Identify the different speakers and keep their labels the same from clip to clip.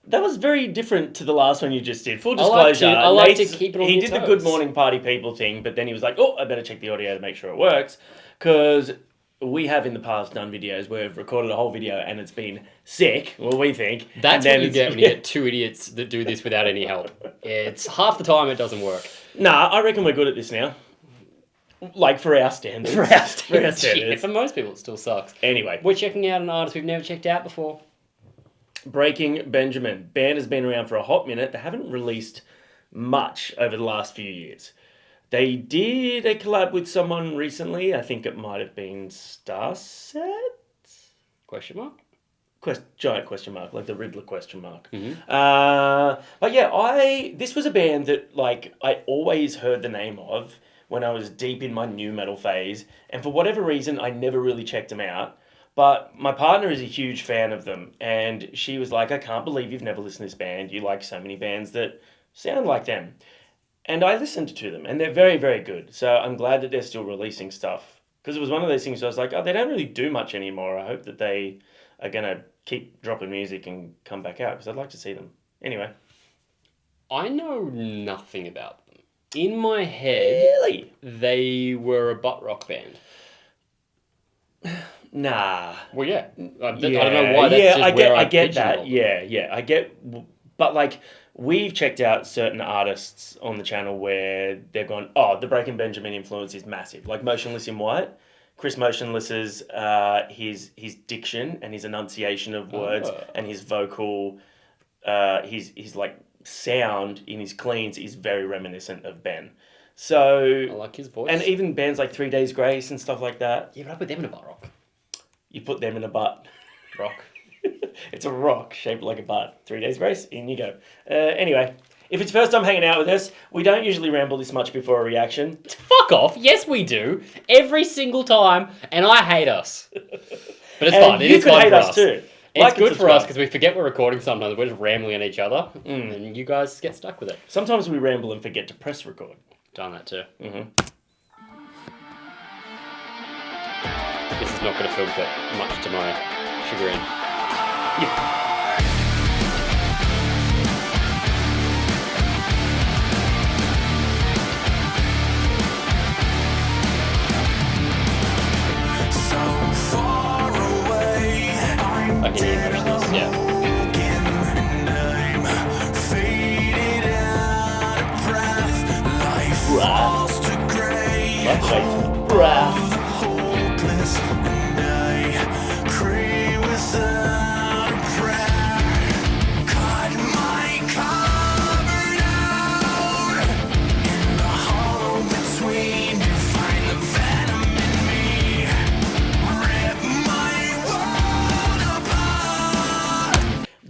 Speaker 1: That was very different to the last one you just did. Full disclosure,
Speaker 2: I like to keep it on
Speaker 1: he
Speaker 2: your
Speaker 1: did the
Speaker 2: toes.
Speaker 1: Good Morning Party People thing, but then he was like, oh, I better check the audio to make sure it works. Because we have in the past done videos where we've recorded a whole video and it's been sick, well, we think.
Speaker 2: That's
Speaker 1: and
Speaker 2: what you get when you get two idiots that do this without any help. It's half the time it doesn't work.
Speaker 1: Nah, I reckon we're good at this now. Like, for our standards.
Speaker 2: Yeah, for most people, it still sucks.
Speaker 1: Anyway.
Speaker 2: We're checking out an artist we've never checked out before.
Speaker 1: Breaking Benjamin. Band has been around for a hot minute. They haven't released much over the last few years. They did a collab with someone recently. I think it might have been Starset?
Speaker 2: Question mark?
Speaker 1: Giant question mark, like the Riddler question mark.
Speaker 2: Mm-hmm.
Speaker 1: But yeah, this was a band that like I always heard the name of when I was deep in my new metal phase, and for whatever reason, I never really checked them out. But my partner is a huge fan of them, and she was like, I can't believe you've never listened to this band. You like so many bands that sound like them. And I listened to them, and they're very, very good. So I'm glad that they're still releasing stuff. Because it was one of those things where I was like, oh, they don't really do much anymore. I hope that they are going to keep dropping music and come back out, because I'd like to see them. Anyway.
Speaker 2: I know nothing about them. In my head,
Speaker 1: Really?
Speaker 2: They were a butt rock band.
Speaker 1: Nah.
Speaker 2: Well, yeah. I don't know why. That's just
Speaker 1: I get that. Yeah. I get, but like we've checked out certain artists on the channel where they've gone, oh, the Breaking Benjamin influence is massive. Like Motionless in White, Chris Motionless's his diction and his enunciation of words and his vocal, his like sound in his cleans is very reminiscent of Ben. So
Speaker 2: I like his voice.
Speaker 1: And even bands like 3 Days Grace and stuff like that.
Speaker 2: Yeah, but I put them in a butt rock.
Speaker 1: You put them in a butt.
Speaker 2: Rock.
Speaker 1: It's a rock shaped like a butt. 3 Days Grace, in you go. Anyway, if it's first time hanging out with us, we don't usually ramble this much before a reaction.
Speaker 2: Fuck off. Yes, we do. Every single time, and I hate us. But it's fun. It is fun for us
Speaker 1: too.
Speaker 2: It's good for us because we forget we're recording sometimes. We're just rambling on each other, and you guys get stuck with it.
Speaker 1: Sometimes we ramble and forget to press record.
Speaker 2: Done that too.
Speaker 1: Mm-hmm.
Speaker 2: This is not going to film clip, much to my chagrin.
Speaker 1: Yeah.
Speaker 2: I can hear most of this, yeah.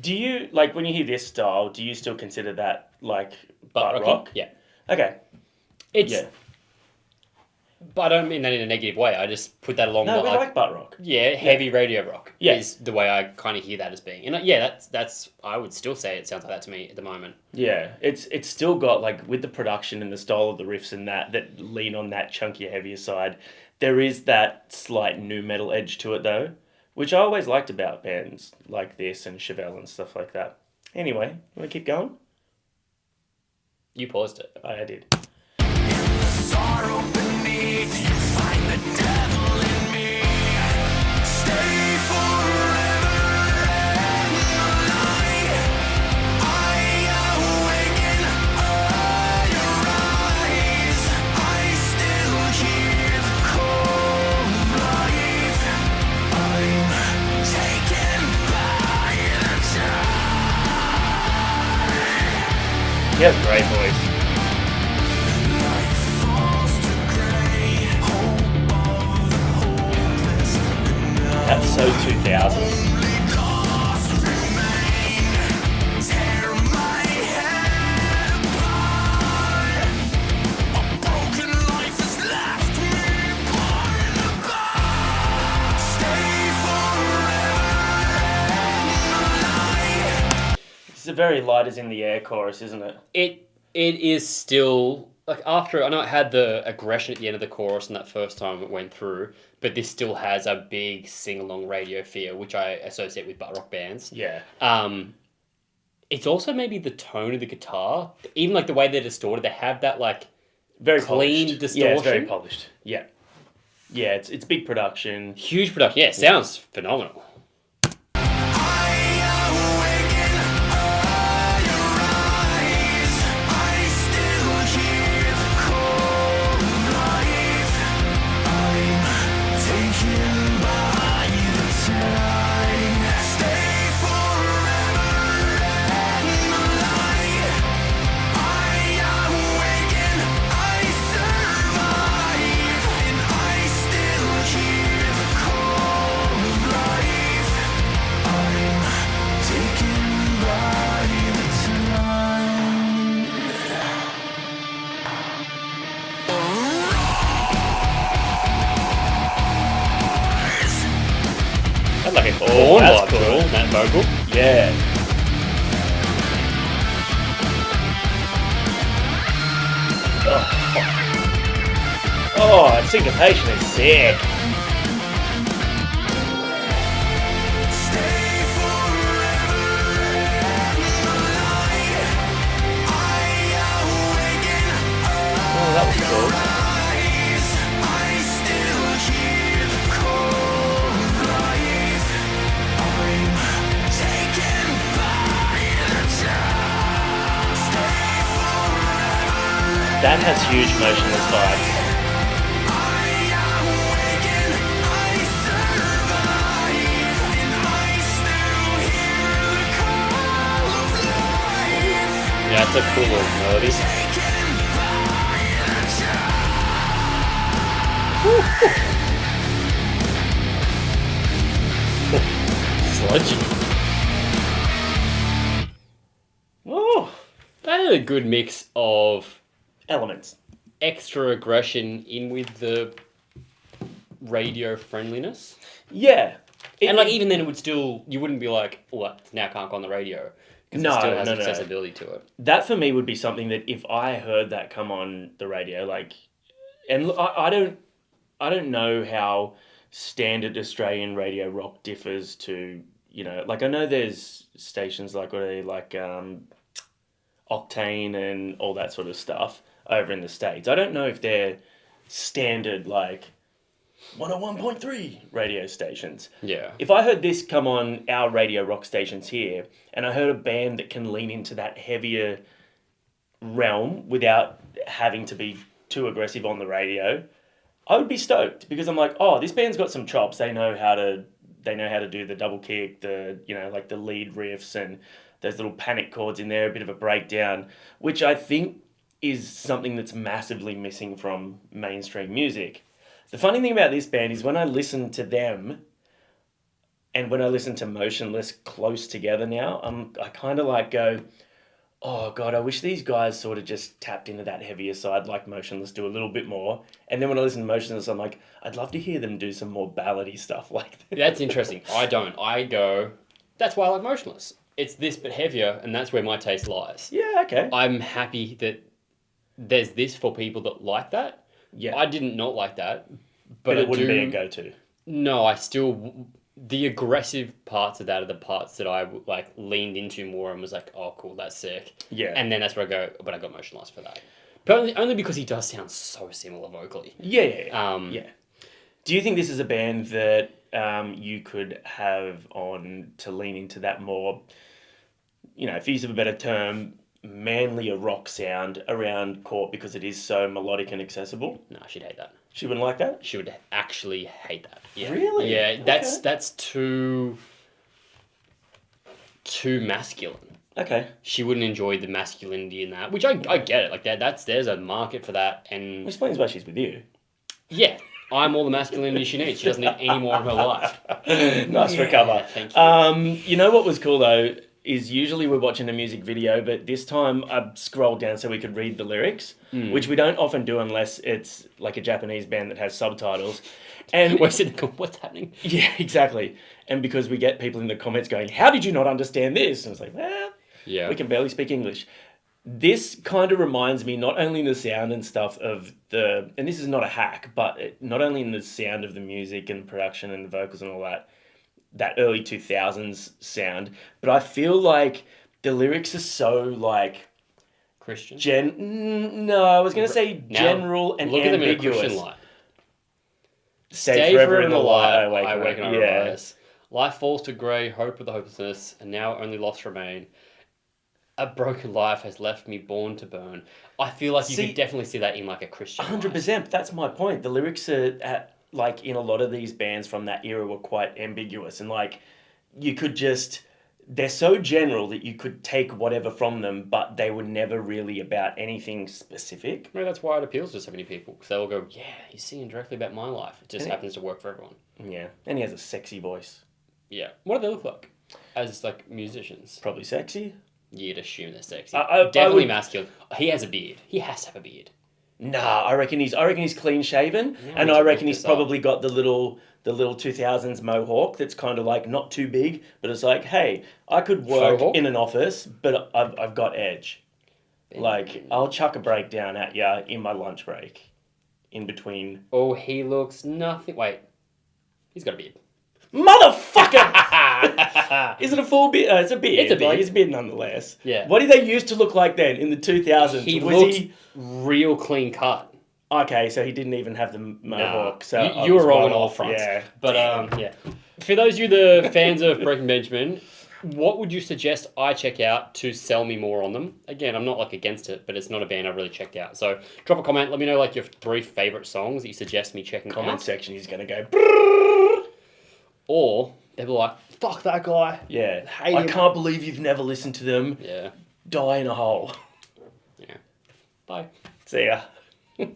Speaker 1: Do you, like, when you hear this style, do you still consider that, like, butt rock?
Speaker 2: Yeah.
Speaker 1: Okay.
Speaker 2: It's... Yeah. But I don't mean that in a negative way. I just put that along.
Speaker 1: No, we like butt rock.
Speaker 2: Yeah, heavy radio rock is the way I kind of hear that as being. And yeah, that's I would still say it sounds like that to me at the moment.
Speaker 1: Yeah, it's still got, like, with the production and the style of the riffs and that lean on that chunkier, heavier side, there is that slight nu metal edge to it, though, which I always liked about bands like this and Chevelle and stuff like that. Anyway, you want to keep going?
Speaker 2: You paused it.
Speaker 1: I did. He has a great voice. That's so 2000s. It's a very light as in the air chorus, isn't it?
Speaker 2: It is still, like, after, I know it had the aggression at the end of the chorus and that first time it went through, but this still has a big sing-along radio feel, which I associate with butt rock bands.
Speaker 1: Yeah.
Speaker 2: It's also maybe the tone of the guitar, even like the way they're distorted. They have that like
Speaker 1: Very
Speaker 2: clean
Speaker 1: polished. Yeah, it's very
Speaker 2: distortion.
Speaker 1: polished. Yeah. Yeah, it's big production.
Speaker 2: Huge production. Yeah, sounds phenomenal.
Speaker 1: That's like an
Speaker 2: Horn
Speaker 1: that's
Speaker 2: vibe to it, that vocal.
Speaker 1: Yeah. Oh, syncopation is sick. Oh, that was cool. That has huge motionless vibes.
Speaker 2: Yeah, it's a cool little melody. Sludgy.
Speaker 1: Oh,
Speaker 2: That had a good mix of
Speaker 1: elements.
Speaker 2: extra aggression in with the radio friendliness.
Speaker 1: Yeah.
Speaker 2: And like even then it would still, you wouldn't be like, well, that now can't go on the radio. Because
Speaker 1: No,
Speaker 2: it still has
Speaker 1: no, no.
Speaker 2: accessibility to it.
Speaker 1: That for me would be something that if I heard that come on the radio, like, and I don't know how standard Australian radio rock differs to, you know, like I know there's stations like what are they like Octane and all that sort of stuff over in the States. I don't know if they're standard like 101.3 radio stations.
Speaker 2: Yeah.
Speaker 1: If I heard this come on our radio rock stations here, and I heard a band that can lean into that heavier realm without having to be too aggressive on the radio, I would be stoked because I'm like, oh, this band's got some chops. They know how to do the double kick, the like the lead riffs and those little panic chords in there, a bit of a breakdown, which I think is something that's massively missing from mainstream music. The funny thing about this band is when I listen to them and when I listen to Motionless close together now, I kind of like go, oh God, I wish these guys sort of just tapped into that heavier side like Motionless do a little bit more. And then when I listen to Motionless, I'm like, I'd love to hear them do some more ballady stuff like that.
Speaker 2: That's interesting. I don't. I go, that's why I like Motionless. It's this but heavier, and that's where my taste lies.
Speaker 1: Yeah, okay.
Speaker 2: I'm happy that there's this for people that like that.
Speaker 1: Yeah.
Speaker 2: I didn't not like that.
Speaker 1: But it wouldn't be a go-to.
Speaker 2: No, I still... The aggressive parts of that are the parts that I like leaned into more and was like, oh, cool, that's sick.
Speaker 1: Yeah.
Speaker 2: And then that's where I go, but I got Motionless for that. But only because he does sound so similar vocally.
Speaker 1: Yeah. Yeah. Do you think this is a band that you could have on to lean into that more, for use of a better term, manlier rock sound around Court because it is so melodic and accessible?
Speaker 2: No, she'd hate that.
Speaker 1: She wouldn't like that?
Speaker 2: She would actually hate that. Yeah.
Speaker 1: Really?
Speaker 2: Yeah, that's too masculine.
Speaker 1: Okay.
Speaker 2: She wouldn't enjoy the masculinity in that, which I get it. Like there's a market for that, and
Speaker 1: Explains why she's with you.
Speaker 2: yeah, I'm all the masculinity she needs. She doesn't need any more in her life.
Speaker 1: Nice recover.
Speaker 2: Thank you.
Speaker 1: You know what was cool though is usually we're watching a music video, but this time I scrolled down so we could read the lyrics, which we don't often do unless it's like a Japanese band that has subtitles. And
Speaker 2: We're sitting there, what's happening?
Speaker 1: yeah, exactly. And because we get people in the comments going, "How did you not understand this?" And it's like, well,
Speaker 2: Yeah.
Speaker 1: we can barely speak English. This kind of reminds me not only in the sound and stuff of and this is not a hack, but not only in the sound of the music and production and the vocals and all that early 2000s sound, but I feel like The lyrics are so like
Speaker 2: Christian.
Speaker 1: no, I was gonna say
Speaker 2: Now,
Speaker 1: general and
Speaker 2: look at them in a Christian
Speaker 1: ambiguous.
Speaker 2: light.
Speaker 1: Stay forever in the light. I
Speaker 2: I
Speaker 1: awaken.
Speaker 2: awaken, I
Speaker 1: Yeah.
Speaker 2: rise. Life falls to grey, hope with the hopelessness, and now only lost remain. A broken life has left me born to burn. I feel like you
Speaker 1: See,
Speaker 2: could definitely see that in like a Christian light.
Speaker 1: 100%. That's my point. The lyrics are like in a lot of these bands from that era were quite ambiguous, and like you could just they're so general that you could take whatever from them, but they were never really about anything specific.
Speaker 2: Maybe that's why it appeals to so many people, because they all go, yeah, he's singing directly about my life. It just happens to work for everyone.
Speaker 1: Yeah, and he has a sexy voice.
Speaker 2: Yeah. What do they look like as like musicians?
Speaker 1: Probably sexy.
Speaker 2: You'd assume they're sexy.
Speaker 1: I
Speaker 2: Definitely
Speaker 1: would-
Speaker 2: masculine. He has a beard. He has to have a beard.
Speaker 1: Nah, I reckon he's clean shaven,
Speaker 2: Yeah,
Speaker 1: and
Speaker 2: we
Speaker 1: I
Speaker 2: should
Speaker 1: reckon
Speaker 2: look
Speaker 1: he's
Speaker 2: this up.
Speaker 1: probably got the little 2000s mohawk that's kind of like not too big, but it's like, hey, I could work
Speaker 2: Faux hawk?
Speaker 1: in an office, but I've got edge. Like I'll chuck a breakdown at ya in my lunch break, in between.
Speaker 2: Oh, he looks nothing. Wait, he's got a beard.
Speaker 1: Motherfucker! Is it a full beard? It's a beard.
Speaker 2: It's a beard.
Speaker 1: It's a beard nonetheless.
Speaker 2: Yeah.
Speaker 1: What did they used to look like then in the 2000s?
Speaker 2: He
Speaker 1: Was
Speaker 2: looked
Speaker 1: he
Speaker 2: real clean cut.
Speaker 1: okay? So he didn't even have the mohawk. So I
Speaker 2: you
Speaker 1: was
Speaker 2: were wrong on
Speaker 1: well
Speaker 2: all
Speaker 1: off,
Speaker 2: fronts.
Speaker 1: Yeah.
Speaker 2: But yeah. For those of you the fans of Breaking Benjamin, what would you suggest I check out to sell me more on them? Again, I'm not like against it, but it's not a band I've really checked out. So drop a comment. Let me know like your 3 favorite songs that you suggest me checking
Speaker 1: Comment
Speaker 2: out.
Speaker 1: section. He's gonna go. Brrr.
Speaker 2: Or they'll be like, fuck that guy.
Speaker 1: Yeah.
Speaker 2: Hate
Speaker 1: I
Speaker 2: him.
Speaker 1: can't believe you've never listened to them.
Speaker 2: Yeah.
Speaker 1: Die in a hole.
Speaker 2: Yeah. Bye.
Speaker 1: See ya.